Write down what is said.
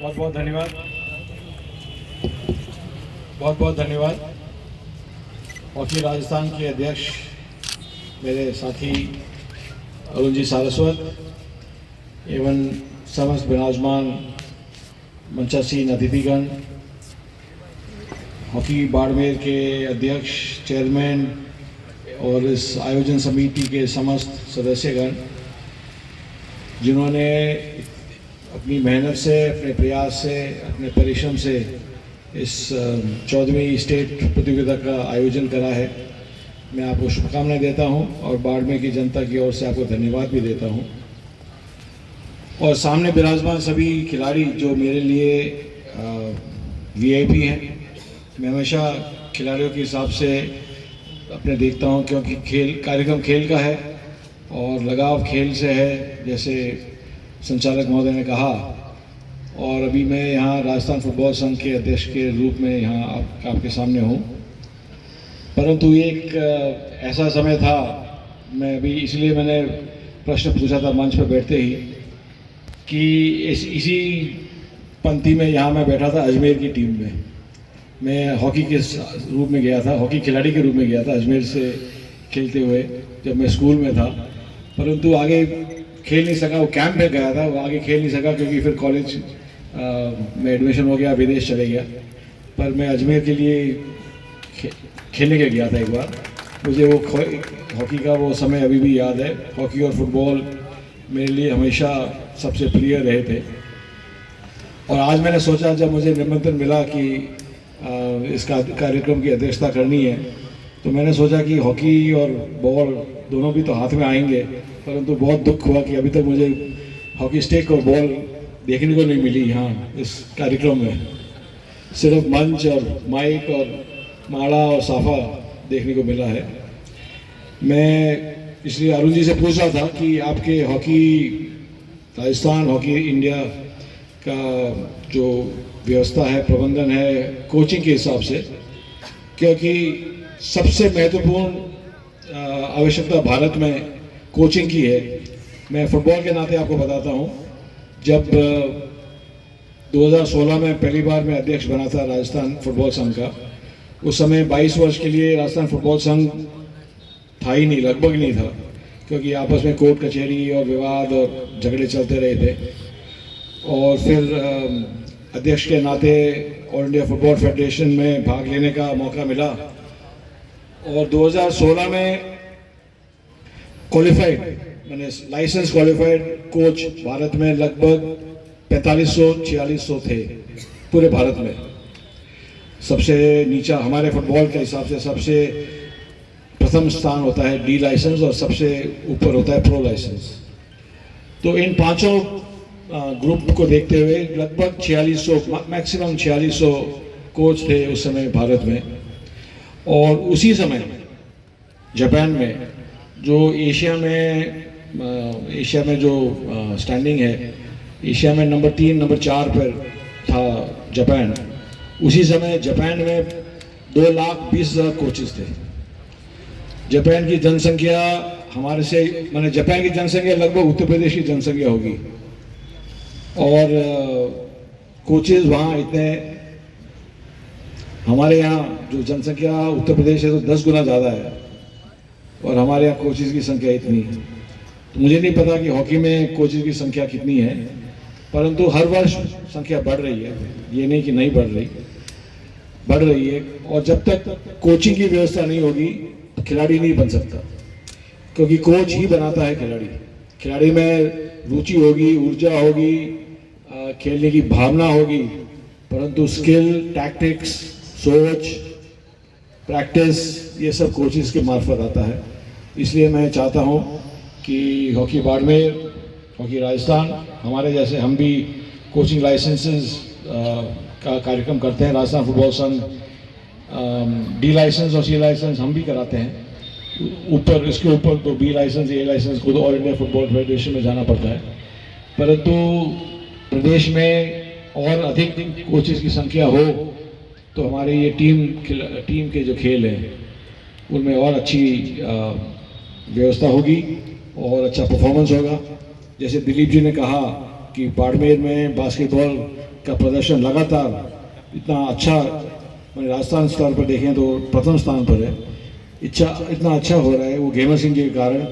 बहुत बहुत धन्यवाद, बहुत बहुत धन्यवाद। हॉकी राजस्थान के अध्यक्ष मेरे साथी अरुण जी सारस्वत एवं समस्त विराजमान मंचासीन अतिथिगण, हॉकी बाड़मेर के अध्यक्ष, चेयरमैन और इस आयोजन समिति के समस्त सदस्यगण, जिन्होंने अपनी मेहनत से, अपने प्रयास से, अपने परिश्रम से इस 14वीं स्टेट प्रतियोगिता का आयोजन करा है। मैं आपको शुभकामनाएं देता हूं और बाड़मेर की जनता की ओर से आपको धन्यवाद भी देता हूं। और सामने विराजमान सभी खिलाड़ी जो मेरे लिए वीआईपी हैं, मैं हमेशा खिलाड़ियों के हिसाब से अपने देखता हूं, क्योंकि कार्यक्रम खेल का है और लगाव खेल से है, जैसे संचालक महोदय ने कहा। और अभी मैं यहाँ राजस्थान फुटबॉल संघ के अध्यक्ष के रूप में यहाँ आपके सामने हूँ, परंतु एक ऐसा समय था, मैं अभी इसलिए मैंने प्रश्न पूछा था मंच पर बैठते ही, कि इसी पंक्ति में यहाँ मैं बैठा था अजमेर की टीम में। मैं हॉकी के रूप में गया था, हॉकी खिलाड़ी के रूप में गया था अजमेर से खेलते हुए जब मैं स्कूल में था, परंतु आगे खेल नहीं सका। वो कैंप में गया था, वो आगे खेल नहीं सका क्योंकि फिर कॉलेज में एडमिशन हो गया, विदेश चले गया। पर मैं अजमेर के लिए खेलने के गया था एक बार। मुझे वो हॉकी का वो समय अभी भी याद है। हॉकी और फुटबॉल मेरे लिए हमेशा सबसे प्रिय रहे थे। और आज मैंने सोचा, जब मुझे निमंत्रण मिला कि इस कार्यक्रम की अध्यक्षता करनी है, तो मैंने सोचा कि हॉकी और बॉल दोनों भी तो हाथ में आएंगे, परंतु बहुत दुख हुआ कि अभी तक मुझे हॉकी स्टिक और बॉल देखने को नहीं मिली यहाँ इस कार्यक्रम में। सिर्फ मंच और माइक और माला और साफा देखने को मिला है। मैं इसलिए अरुण जी से पूछ रहा था कि आपके हॉकी राजस्थान, हॉकी इंडिया का जो व्यवस्था है, प्रबंधन है, कोचिंग के हिसाब से, क्योंकि सबसे महत्वपूर्ण आवश्यकता भारत में कोचिंग की है। मैं फुटबॉल के नाते आपको बताता हूं, जब 2016 में पहली बार मैं अध्यक्ष बना था राजस्थान फुटबॉल संघ का, उस समय 22 वर्ष के लिए राजस्थान फुटबॉल संघ था ही नहीं, लगभग नहीं था, क्योंकि आपस में कोर्ट कचहरी और विवाद और झगड़े चलते रहे थे। और फिर अध्यक्ष के नाते ऑल इंडिया फुटबॉल फेडरेशन में भाग लेने का मौका मिला और 2016 में क्वालिफाइड, मैंने लाइसेंस क्वालिफाइड कोच भारत में लगभग 4500-4600 थे पूरे भारत में। सबसे नीचा हमारे फुटबॉल के हिसाब से सबसे प्रथम स्थान होता है डी लाइसेंस और सबसे ऊपर होता है प्रो लाइसेंस। तो इन पांचों ग्रुप को देखते हुए लगभग 4600, मैक्सिमम 4600 कोच थे उस समय भारत में। और उसी समय जापान में जो एशिया में जो स्टैंडिंग है, एशिया में नंबर 3, नंबर 4 पर था जापान। उसी समय जापान में 2,20,000 कोचेस थे। जापान की जनसंख्या हमारे से, माने जापान की जनसंख्या लगभग उत्तर प्रदेश की जनसंख्या होगी, और कोचेस वहाँ इतने, हमारे यहाँ जो जनसंख्या उत्तर प्रदेश है तो 10 गुना ज़्यादा है, और हमारे यहाँ कोचेस की संख्या इतनी है। तो मुझे नहीं पता कि हॉकी में कोचेस की संख्या कितनी है, परंतु हर वर्ष संख्या बढ़ रही है, ये नहीं कि नहीं बढ़ रही है। और जब तक कोचिंग की व्यवस्था नहीं होगी तो खिलाड़ी नहीं बन सकता, क्योंकि कोच ही बनाता है खिलाड़ी। खिलाड़ी में रुचि होगी, ऊर्जा होगी, खेलने की भावना होगी, परंतु स्किल, टैक्टिक्स, सोच, प्रैक्टिस, ये सब कोचेस के मार्फत आता है। इसलिए मैं चाहता हूं कि हॉकी बाड़मेर, हॉकी राजस्थान, हमारे जैसे हम भी कोचिंग लाइसेंसेस का कार्यक्रम करते हैं। राजस्थान फुटबॉल संघ डी लाइसेंस और सी लाइसेंस हम भी कराते हैं। ऊपर, इसके ऊपर तो बी लाइसेंस, ए लाइसेंस को तो ऑल इंडिया फुटबॉल फेडरेशन में जाना पड़ता है, परंतु प्रदेश में और अधिक कोचेस की संख्या हो तो हमारे ये टीम के जो खेल हैं उनमें और अच्छी व्यवस्था होगी और अच्छा परफॉर्मेंस होगा। जैसे दिलीप जी ने कहा कि बाड़मेर में बास्केटबॉल का प्रदर्शन लगातार इतना अच्छा, मैंने राजस्थान स्तर पर देखें तो प्रथम स्थान पर है। इतना अच्छा हो रहा है वो गेमर सिंह जी के कारण।